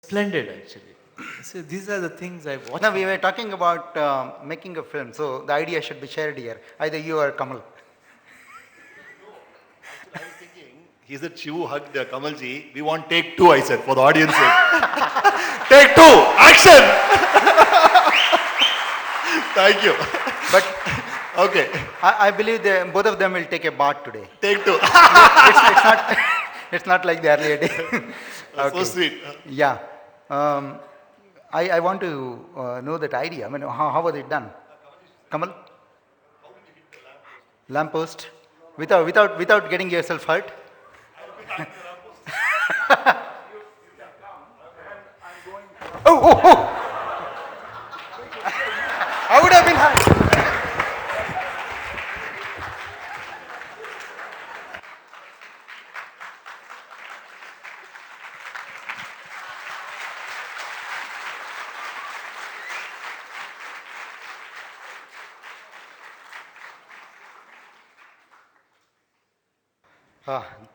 splendid actually. So these are the things I watch. Now we were talking about making a film, so the idea should be shared here. Either you or Kamal. I was thinking, he said Shivu hugged Kamalji. We want take 2, I said, for the audience sake. Take 2, action! Thank you. But Okay, I believe both of them will take a bath today. take 2. It's not. It's not like the earlier day. That's so sweet. Yeah. I want to know that idea. I mean, how was it done? Kamal? Lamppost? Without getting yourself hurt? Oh! I would have been hurt.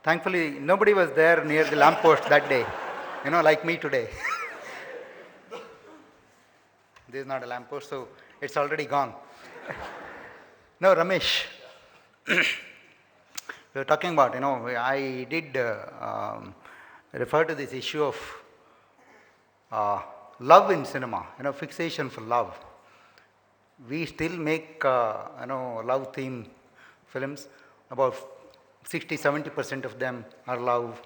Thankfully, nobody was there near the lamppost that day. Like me today. This is not a lamppost, so it's already gone. No, Ramesh. We were talking about, I did refer to this issue of love in cinema, fixation for love. We still make, love theme films. About 60-70% of them are love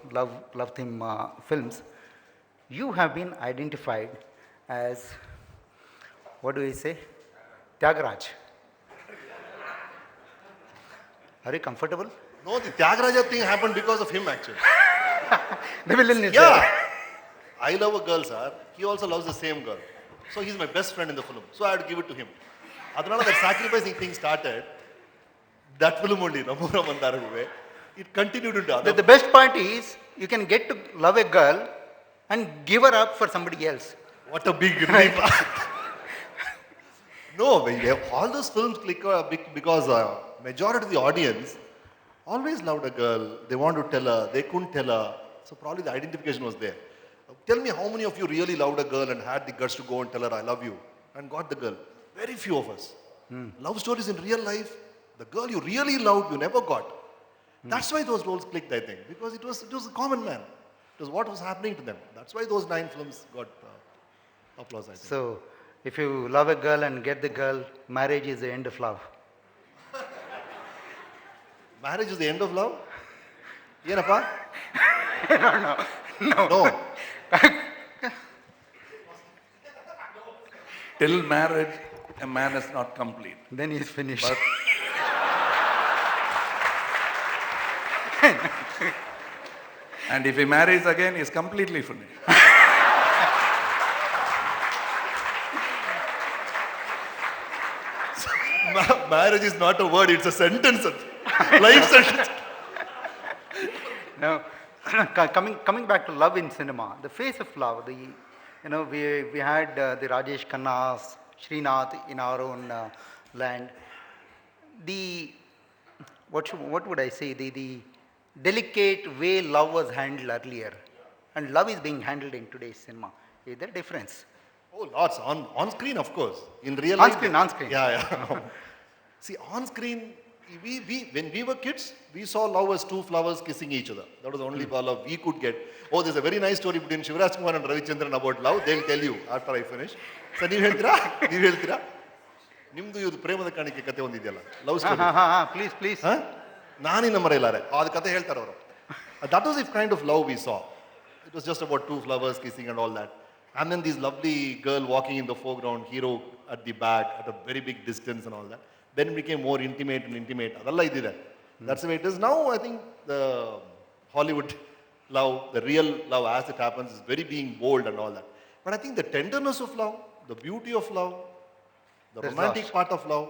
theme films. You have been identified as, what do we say? Tyagaraja. Are you comfortable? No, the Tyagaraja thing happened because of him actually. The villain is Yeah. there. I love a girl, sir. He also loves the same girl. So he's my best friend in the film. So I had to give it to him. Adanala that sacrificing thing started. That film only, Namura Mandaraguve. It continued into other. The best part is, you can get to love a girl and give her up for somebody else. What a big relief. No, all those films click because majority of the audience always loved a girl. They want to tell her, they couldn't tell her. So probably the identification was there. Tell me how many of you really loved a girl and had the guts to go and tell her, I love you, and got the girl? Very few of us. Love stories in real life, the girl you really loved, you never got. That's why those roles clicked, I think, because it was a common man. It was what was happening to them. That's why those 9 films got applause, I think. So, if you love a girl and get the girl, marriage is the end of love. Marriage is the end of love? Yenappa? No. Till marriage, a man is not complete. Then he's finished. But and if he marries again, he's completely finished. Marriage is not a word, it's a sentence. Life sentence. Now, coming back to love in cinema, the face of love. We had the Rajesh Khannas, Srinath in our own land. What would I say? The delicate way love was handled earlier, and love is being handled in today's cinema. Is there a difference? Oh, lots. On screen, of course. In real On life. screen. Yeah. See, on screen, when we were kids, we saw love as 2 flowers kissing each other. That was the only love we could get. Oh, there's a very nice story between Shivraj Kumar and Ravichandran about love. They'll tell you after I finish. So, ನೀವು ಹೇಳ್ತೀರಾ ನಿಮ್ದು ಇದು ಪ್ರೇಮದ ಕಾಣಿಕೆ ಕತೆ ಒಂದಿದೆಯಲ್ಲ love story Please. ನಾನಿನ್ನ ಮರೆಯಲಾರೆ ಅದು ಕತೆ ಹೇಳ್ತಾರೆ ಅವರು. That was the kind of love we saw. It was just about 2 flowers kissing and all that. And then this lovely girl walking in the foreground, hero at the back at a very big distance and all that. Then it became more intimate. ಅದೆಲ್ಲ ಇದಿದೆ. That's the way it is. Now I think the Hollywood love, the real love as it happens is very being bold and all that. But I think the tenderness of love, the beauty of love, the romantic part of love,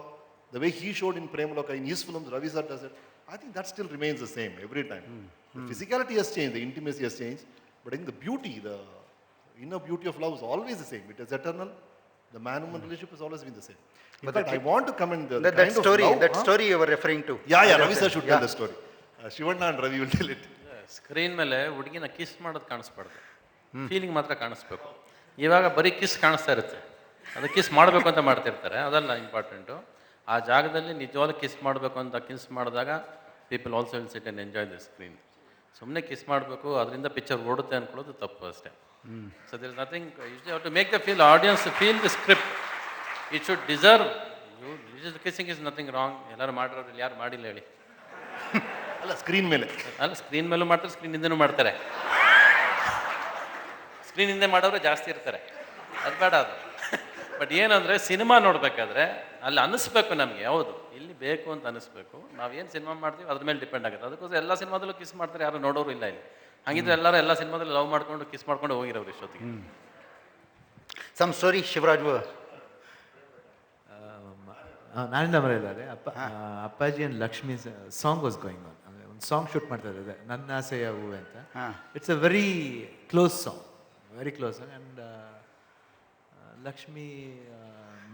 the way he showed in Prem Loka, in his films, Ravi sir does it, I think that still remains the same every time. The physicality has changed, the intimacy has changed, but I think the beauty, the inner beauty of love is always the same. It is eternal. The man-woman relationship has always been the same. In fact, I want to comment the That kind story, of love. that story you were referring to. Yeah, Ravi sir should tell the story. Shivanna and Ravi will tell it. Screen ಮೇಲೆ ಹುಡುಗಿನ kiss ಮಾಡೋದು ಕಾಣಿಸ್ಬಾರ್ದು. Feeling ಮಾತ್ರ ಕಾಣಿಸ್ಬೇಕು. ಇವಾಗ ಬರೀ kiss ಕಾಣಿಸ್ತಾ ಇರುತ್ತೆ, ಅದು kiss ಮಾಡಬೇಕು ಅಂತ ಮಾಡ್ತಿರ್ತಾರೆ, ಅದಲ್ಲ ಇಂಪಾರ್ಟೆಂಟು. ಆ ಜಾಗದಲ್ಲಿ ನಿಜವಾದ ಕಿಸ್ ಮಾಡಬೇಕು ಅಂತ ಕಿಸ್ ಮಾಡಿದಾಗ people also will sit and enjoy the screen. ಸುಮ್ಮನೆ ಕಿಸ್ ಮಾಡಬೇಕು, ಅದರಿಂದ ಪಿಕ್ಚರ್ ಓಡುತ್ತೆ ಅಂದ್ಕೊಳ್ಳೋದು ತಪ್ಪು ಅಷ್ಟೇ. So there is nothing, you have to make the feel audience feel the script. It should deserve. Kissing is nothing wrong. ಎಲ್ಲರೂ ಮಾಡಿರೋರು ಯಾರು ಮಾಡಿಲ್ಲ ಹೇಳಿ? ಅಲ್ಲ, ಸ್ಕ್ರೀನ್ ಮೇಲೆ ಅಲ್ಲ, ಸ್ಕ್ರೀನ್ ಮೇಲೂ ಮಾಡ್ತಾರೆ, ಸ್ಕ್ರೀನ್ ಹಿಂದೆನೂ ಮಾಡ್ತಾರೆ. ಸ್ಕ್ರೀನ್ ಹಿಂದೆ ಮಾಡೋರು ಜಾಸ್ತಿ ಇರ್ತಾರೆ, ಅದು ಬೇಡ ಅದು. ಬಟ್ ಏನಂದರೆ ಸಿನಿಮಾ ನೋಡಬೇಕಾದ್ರೆ ಅಲ್ಲಿ ಅನ್ನಿಸ್ಬೇಕು ನಮಗೆ, ಹೌದು ಇಲ್ಲಿ ಬೇಕು ಅಂತ ಅನ್ನಿಸ್ಬೇಕು. ನಾವೇನು ಸಿನಿಮಾ ಮಾಡ್ತೀವಿ ಅದ್ರ ಮೇಲೆ ಡಿಪೆಂಡ್ ಆಗುತ್ತೆ. ಅದಕ್ಕೋಸ್ಕರ ಎಲ್ಲ ಸಿನಿಮಾದಲ್ಲೂ ಕಿಸ್ ಮಾಡ್ತಾರೆ, ಯಾರು ನೋಡೋರು ಇಲ್ಲ ಇಲ್ಲಿ. ಹಾಗಿದ್ರೆ ಎಲ್ಲರೂ ಎಲ್ಲ ಸಿನಿಮಾದಲ್ಲಿ ಲವ್ ಮಾಡ್ಕೊಂಡು ಕಿಸ್ ಮಾಡ್ಕೊಂಡು ಹೋಗಿರೋರು ಇಷ್ಟೊತ್ತಿಗೆ. Some story, Shivraj. ನಾನಿಂದ ಮರೆಯಲಾರೆ. ಅಪ್ಪಾಜಿ and Lakshmi song was going on. ಒಂದು ಸಾಂಗ್ ಶೂಟ್ ಮಾಡ್ತಾ ಇದ್ದಾರೆ, ನನ್ನ ಆಸೆಯ ಹೂವೆ ಅಂತ. It's a very close song, very close song. And Lakshmi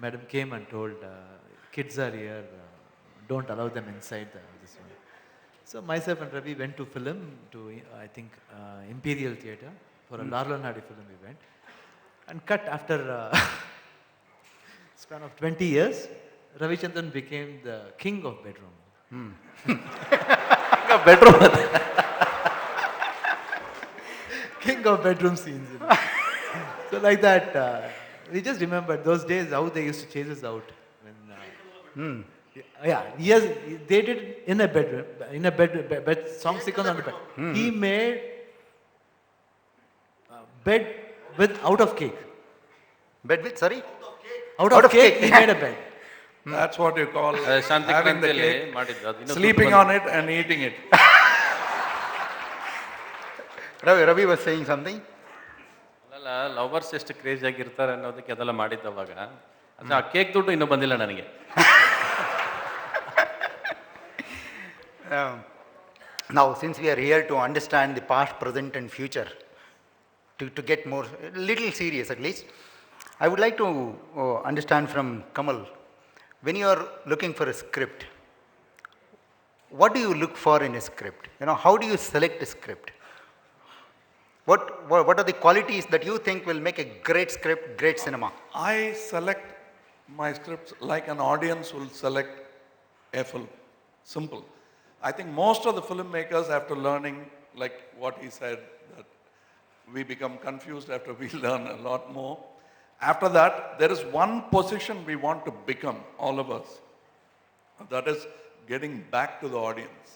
madam came and told, kids are here, don't allow them inside this one. So myself and Ravi went to film to, I think, Imperial Theatre for a Laurel and Hardy film we went. And cut after span of 20 years, Ravichandran became the king of bedroom. King of bedroom. King of bedroom scenes. You know. So like that, we just remembered those days how they used to chase us out. When, yeah, yes, they did in a bedroom, in a bed song sequence on the bed. He made bed with out of cake. Bed with, sorry? Out of cake, he made a bed. That's what you call Shanti having the ಕ್ರಾಂತಿಯಲ್ಲಿ cake, ಮಾಡಿದ್ದು ಅದು. ಇನ್ನೂ sleeping ತುಂಬ on it and eating it. Ravi was saying something. ಅಲ್ಲ, lovers ಎಷ್ಟು craze ಆಗಿರ್ತಾರೆ ಅನ್ನೋದಕ್ಕೆ ಅದೆಲ್ಲ ಮಾಡಿದ್ದವಾಗ. ಆದರೆ ಆ ಕೇಕ್ ದುಡ್ಡು ಇನ್ನೂ ಬಂದಿಲ್ಲ ನನಗೆ. Now, since we are here to understand the past, present and future, to get more, a little serious at least, I would like to understand from Kamal, when you are looking for a script, what do you look for in a script? You know, how do you select a script? What are the qualities that you think will make a great script, great cinema? I select my scripts like an audience will select a film. Simple. I think most of the filmmakers, after learning, like what he said, that we become confused after we learn a lot more. After that, there is one position we want to become, all of us. That is getting back to the audience.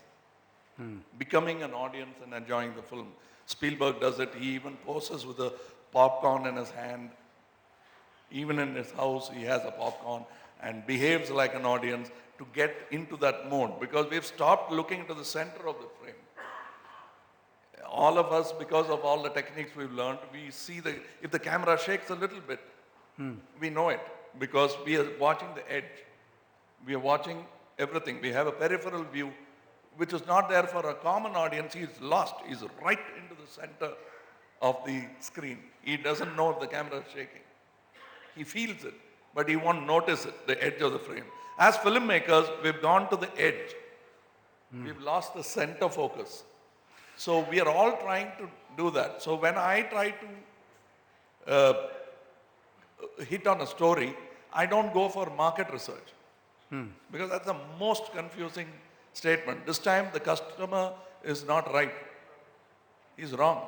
Becoming an audience and enjoying the film. Spielberg does it. He even poses with a popcorn in his hand. Even in his house, he has a popcorn and behaves like an audience to get into that mode, because we've stopped looking to the center of the frame. All of us, because of all the techniques we've learned, we see if the camera shakes a little bit, we know it, because we are watching the edge. We are watching everything. We have a peripheral view, which is not there for a common audience. He's lost. He's right into the center of the screen. He doesn't know if the camera is shaking. He feels it, but he won't notice it, the edge of the frame. As filmmakers, we've gone to the edge. We've lost the center focus. So we are all trying to do that. So when I try to hit on a story, I don't go for market research. Because that's the most confusing statement. This time the customer is not right. He's wrong.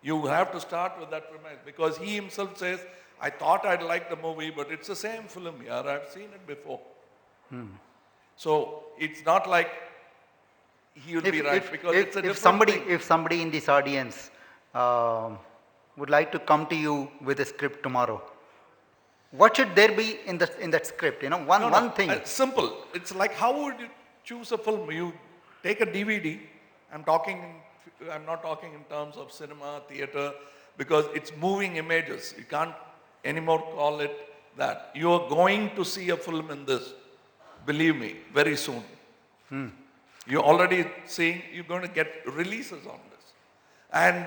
You have to start with that premise, because he himself says, I thought I'd like the movie, but it's the same film here. I've seen it before. So it's not like he will be right, because it's a different thing. If somebody in this audience would like to come to you with a script tomorrow, what should there be in that script? You know, one thing. Simple. It's like, how would you choose a film? You take a DVD. I'm not talking in terms of cinema, theater, because it's moving images. You can't anymore call it that. You are going to see a film in this, believe me, very soon. You're already seeing, you're going to get releases on this. And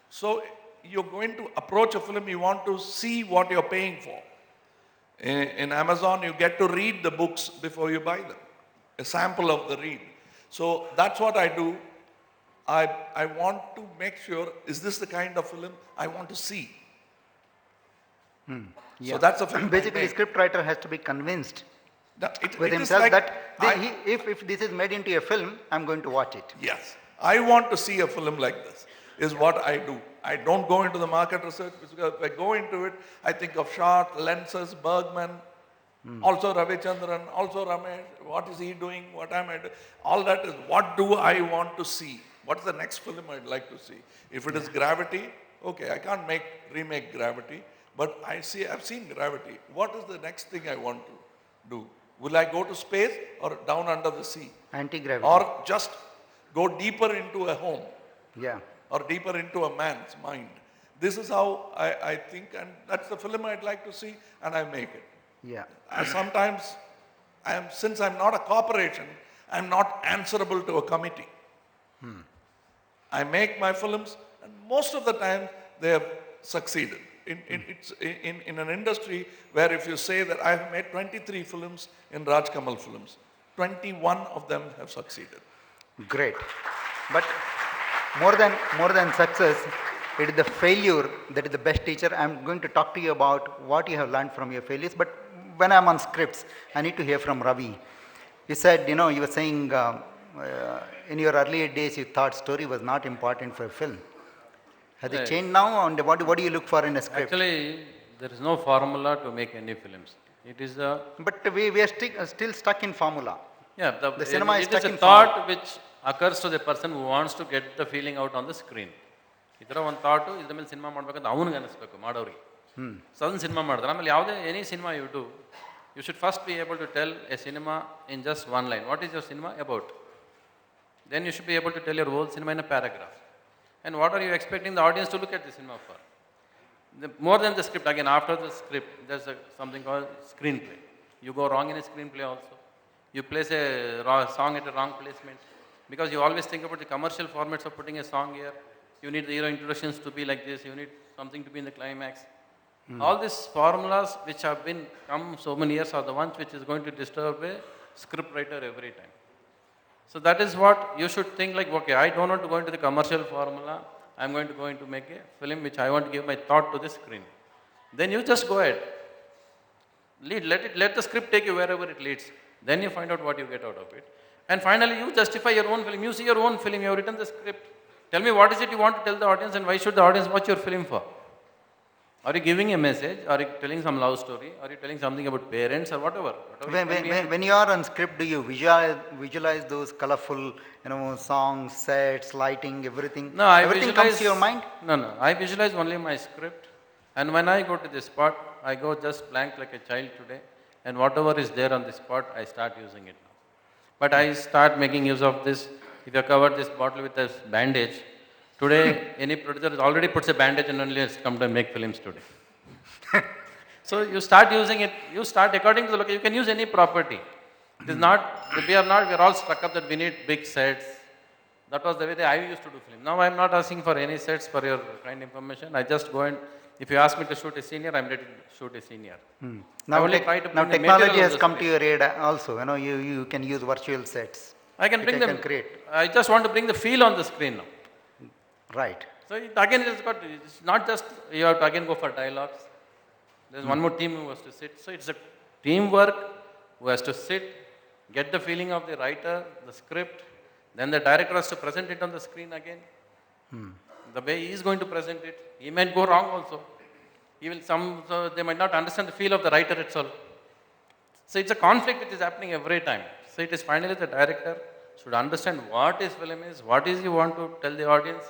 so you're going to approach a film, you want to see what you're paying for. In Amazon, you get to read the books before you buy them, a sample of the read. So that's what I do. I want to make sure, is this the kind of film I want to see? So that's a film. I Basically, make. script writer has to be convinced with It is himself like that I- if this is made into a film, I'm going to watch it. Yes, I want to see a film like this, is what I do. I don't go into the market research, because if I go into it, I think of shot, lenses, Bergman, also Ravichandran, also Ramesh, what is he doing, what am I doing? All that is, what do I want to see? What's the next film I'd like to see? If it is Gravity, okay, I can't remake Gravity, but I've seen Gravity. What is the next thing I want to do? Will I go to space or down under the sea? Anti-gravity. Or just go deeper into a home Yeah. or deeper into a man's mind. This is how I think, and that's the film I'd like to see, and I make it. Yeah. Sometimes, since I'm not a corporation, I'm not answerable to a committee. I make my films, and most of the time they have succeeded. In an industry where if you say that I've made 23 films in Raj Kamal Films, 21 of them have succeeded. Great. But more than success, it is the failure that is the best teacher. I'm going to talk to you about what you have learned from your failures. But when I'm on scripts, I need to hear from Ravi. You said, you were saying in your earlier days you thought story was not important for a film. Has it Yes. changed now? And what do you look for in a script? Actually, there is no formula to make any films. It is a But we are still stuck in formula. yeah. The cinema is it is stuck a in thought which occurs to the person who wants to get the feeling out on the screen. ಇದರ ಒಂದು thought ಇದ್ರ ಮೇಲೆ cinema ಮಾಡ್ಬೇಕಂತ ಅವನಿಗೆ ಅನಿಸ್ಬೇಕು ಮಾಡೋರಿಗೆ. So ಅದನ್ನು cinema ಮಾಡಿದ್ರೆ ಆಮೇಲೆ ಯಾವುದೇ any cinema you do, you should first be able to tell a cinema in just one line. What is your cinema about? Then you should be able to tell your whole cinema in a paragraph. And what are you expecting the audience to look at the cinema for? More than the script, again, after the script, there's something called screenplay. You go wrong in a screenplay also. You place a song at a wrong placement. Because you always think about the commercial formats of putting a song here. You need the hero introductions to be like this. You need something to be in the climax. All these formulas which have been come so many years are the ones which is going to disturb a script writer every time. So that is what you should think like, okay, I don't want to go into the commercial formula. I'm going to go into make a film which I want to give my thought to the screen. Then you just go ahead. Let the script take you wherever it leads. Then you find out what you get out of it. And finally, you justify your own film. You see your own film. You have written the script. Tell me what is it you want to tell the audience and why should the audience watch your film for? Are you giving a message? Are you telling some love story? Are you telling something about parents or whatever? When you are on script, do you visualize those colorful, songs, sets, lighting, everything? No, Everything comes to your mind? No. I visualize only my script. And when I go to the spot, I go just blank like a child today. And whatever is there on the spot, I start using it now. But I start making use of this. If you cover this bottle with a bandage, today any producer already puts a bandage and only has come to make films today. So you start using it, you start according to the location, you can use any property. It is not, we are all stuck up that we need big sets. That was the way I used to do film. Now I am not asking for any sets for your kind information. I just go and, if you ask me to shoot a senior, I am ready to shoot a senior. I only try to Now bring the technology material on has the come to screen. your aid also. You can use virtual sets. I can which bring them, can create. I just want to bring the feel on the screen now. Right. So it's not just, you have to again go for dialogues. There's one more team who has to sit. So it's a teamwork who has to sit, get the feeling of the writer, the script, then the director has to present it on the screen again. The way he is going to present it, he might go wrong also. So they might not understand the feel of the writer itself. So it's a conflict which is happening every time. So it is finally the director should understand what his film is, what is you want to tell the audience.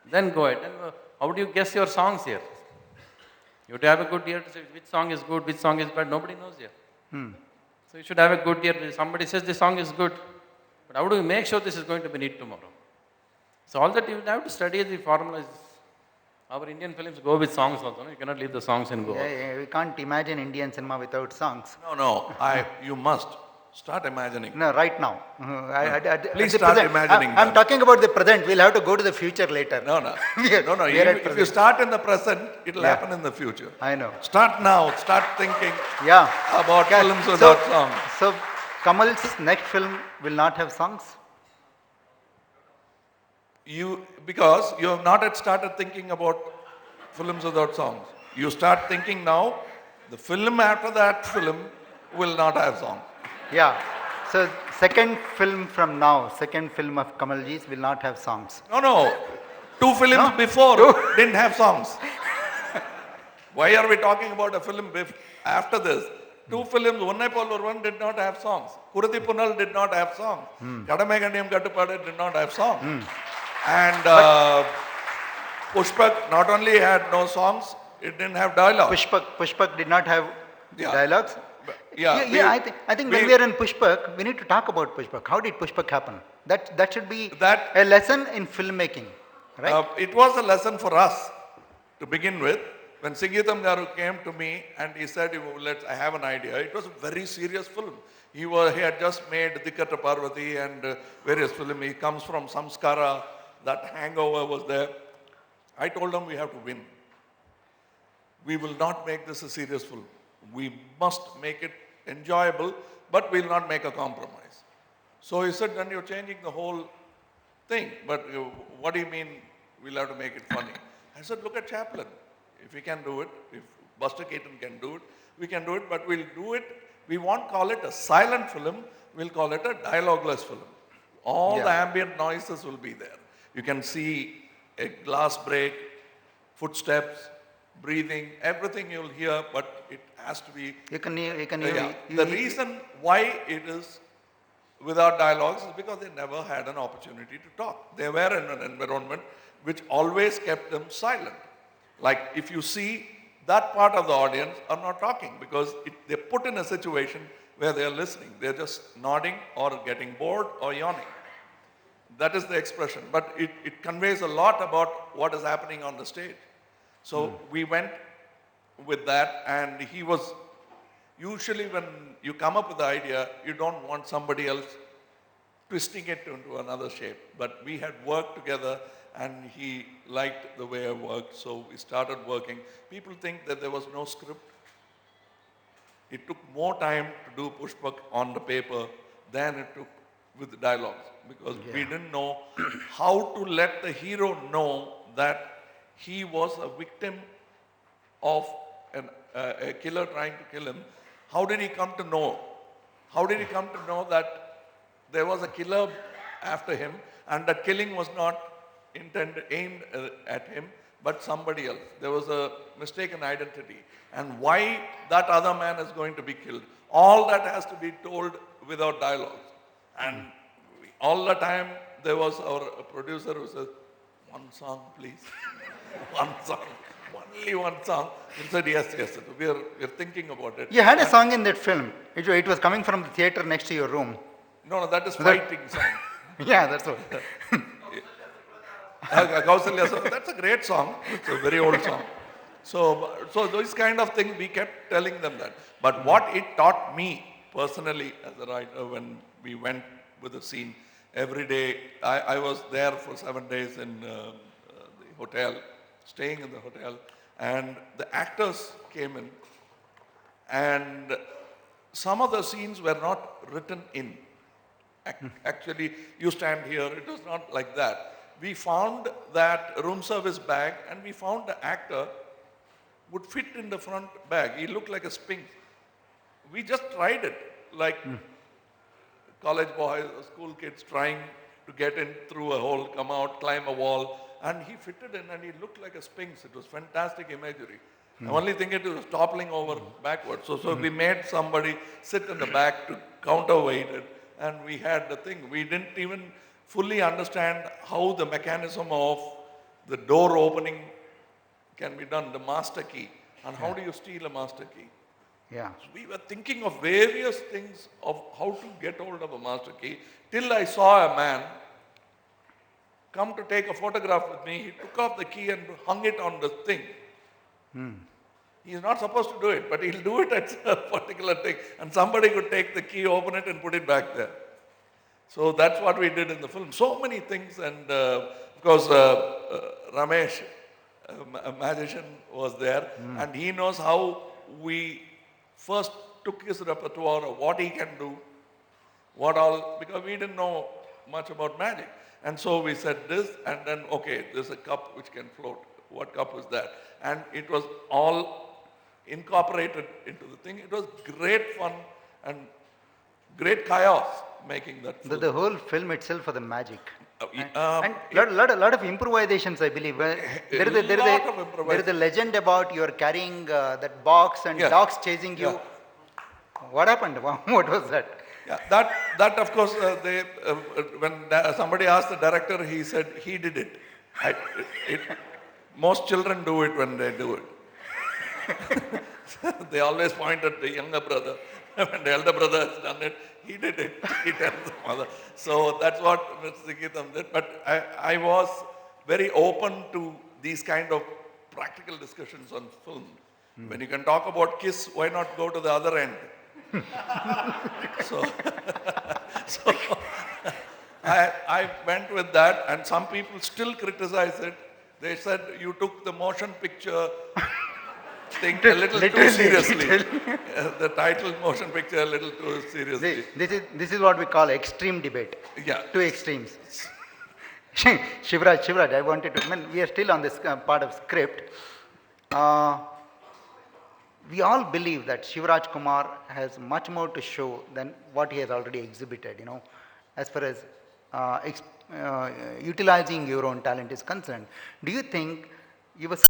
Then go ahead. And how do you guess your songs here? You have to have a good ear to say which song is good, which song is bad. Nobody knows here. So you should have a good ear. Somebody says this song is good, but how do you make sure this is going to be neat tomorrow? So all that you have to study the formulas. Our Indian films go with songs also. No? You cannot leave the songs and go. Yeah, we can't imagine Indian cinema without songs. No, you must start imagining. No, right now. Please at the start present. imagining I'm them. talking about the present. We'll have to go to the future later. No. We are at If you present. start in the present, it'll Yeah. happen in the future. I know. Start now. Start thinking Yeah. about Yeah. films without songs. So Kamal's next film will not have songs? because you have not yet started thinking about films without songs. You start thinking now, the film after that film will not have songs. Yeah. So second film from now, second film of Kamalji's will not have songs. No. Two films No? before didn't have songs. Why are we talking about a film after this? Two films, Onnai Pollur One did not have songs. Kuruthi Punal did not have songs. Kadame Gandiyam Kattupaadu did not have songs. And Pushpak not only had no songs, it didn't have dialogue. Pushpak did not have Yeah. dialogues. Yeah, I think when we are in Pushpak, we need to talk about Pushpak. How did Pushpak happen? That should be That- a lesson in filmmaking, right? It was a lesson for us to begin with. When Singeetam Garu came to me and he said, I have an idea. It was a very serious film. He had just made Dikkata Parvati and various films. He comes from Samskara. That hangover was there. I told him we have to win. We will not make this a serious film. We must make it enjoyable, but we'll not make a compromise. So he said, then you're changing the whole thing. But what do you mean we'll have to make it funny? I said, look at Chaplin. If he can do it, if Buster Keaton can do it, we can do it, but we'll do it. We won't call it a silent film, we'll call it a dialogueless film. All the ambient noises will be there. You can see a glass break, footsteps, breathing, everything you'll hear, but it has to be. The reason why it is without dialogues is because they never had an opportunity to talk. They were in an environment which always kept them silent. Like if you see, that part of the audience are not talking because they're put in a situation where they're listening. They're just nodding or getting bored or yawning. That is the expression. But it conveys a lot about what is happening on the stage. So we went with that, and he was, usually when you come up with the idea, you don't want somebody else twisting it into another shape. But we had worked together, and he liked the way I worked, so we started working. People think that there was no script. It took more time to do Pushpak on the paper than it took with the dialogues, because we didn't know how to let the hero know that he was a victim of a killer trying to kill him. How did he come to know? How did he come to know that there was a killer after him and that killing was not aimed at him, but somebody else? There was a mistaken identity. And why that other man is going to be killed? All that has to be told without dialogues. And all the time there was our producer who says, one song please. One song. Only one song. He said, yes. We're thinking about it. You had a song in that film. It was coming from the theater next to your room. No, that is fighting song. Yeah, that's what. Kausalya song. That's a great song. It's a very old song. So those kind of things, we kept telling them that. But what it taught me personally as a writer, when we went with the scene, every day, I was there for 7 days in the hotel, staying in the hotel, and the actors came in, and some of the scenes were not written in. Actually, you stand here, it was not like that. We found that room service bag, and we found the actor would fit in the front bag. He looked like a sphinx. We just tried it, like college boys or school kids trying to get in through a hole, come out, climb a wall, and he fitted in and he looked like a sphinx. It was fantastic imagery. The only thing it was toppling over backwards. So we made somebody sit in the back to counterweight it, and we had the thing. We didn't even fully understand how the mechanism of the door opening can be done, the master key. And how do you steal a master key? Yeah. So we were thinking of various things of how to get hold of a master key, till I saw a man come to take a photograph with me. He took off the key and hung it on the thing. He's not supposed to do it, but he'll do it at a particular thing. And somebody could take the key, open it, and put it back there. So that's what we did in the film. So many things, and of course, Ramesh, a magician, was there, and he knows how we first took his repertoire of what he can do, what all, because we didn't know much about magic. And so we said this, and then, okay, there's a cup which can float. What cup is that? And it was all incorporated into the thing. It was great fun and great chaos making that film. The whole film itself for the magic. Uh, And lot of improvisations, I believe. There is a legend about you are carrying that box and Yeah. dogs chasing you. What happened? What was that? Yeah, that of course, when somebody asked the director, he said he did it. Most children do it when they do it. They always point at the younger brother. When the elder brother has done it, he did it. He tells the mother. So that's what Mr. Sikitam did. But I was very open to these kind of practical discussions on film. When you can talk about kiss, why not go to the other end? so so I went with that, and some people still criticize it. They said you took the motion picture thing a little too Literally, seriously. The title motion picture a little too seriously. This is what we call extreme debate. Yeah. Two extremes. Shivraj, I wanted to, we are still on this part of script. We all believe that Shivraj Kumar has much more to show than what he has already exhibited, as far as utilizing your own talent is concerned. Do you think you were